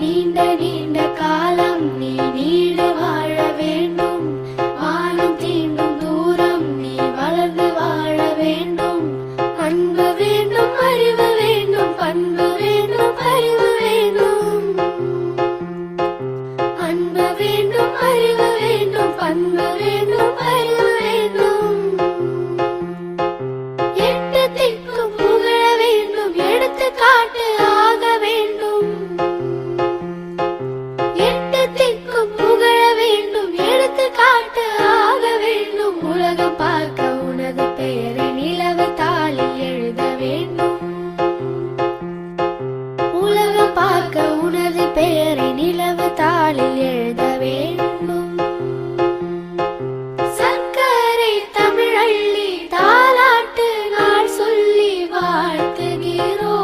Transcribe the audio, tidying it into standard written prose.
நீண்ட நீண்ட காலம் நீ நீடு வாழ வேண்டும். வானம் தீண்டும் தூரம் நீ வளர்ந்து வாழ வேண்டும். அன்பு வேண்டும், அறிவு வேண்டும், பண்பு வேண்டும், அறிவு வேண்டும். அன்பு வேண்டும், அறிவு வேண்டும், பண்பு வேண்டும், அறிவு வேண்டும். எட்டு திக்கும் புகழ வேண்டும், எடுத்துக்காட்டு ஆக வேண்டும். எட்டு திக்கும் புகழ வேண்டும், எடுத்துக்காட்டு ஆக வேண்டும். உலகம் பார்க்க உனது பெயரை நிலவு தாளில் எழுத வேண்டும். உலகம் பார்க்க உனது பெயரை நிலவு தாளில் எழுத வேண்டும். சர்க்கரை தமிழள்ளி தாலாட்டு நாள் சொல்லி வாழ்த்துகிறோம்.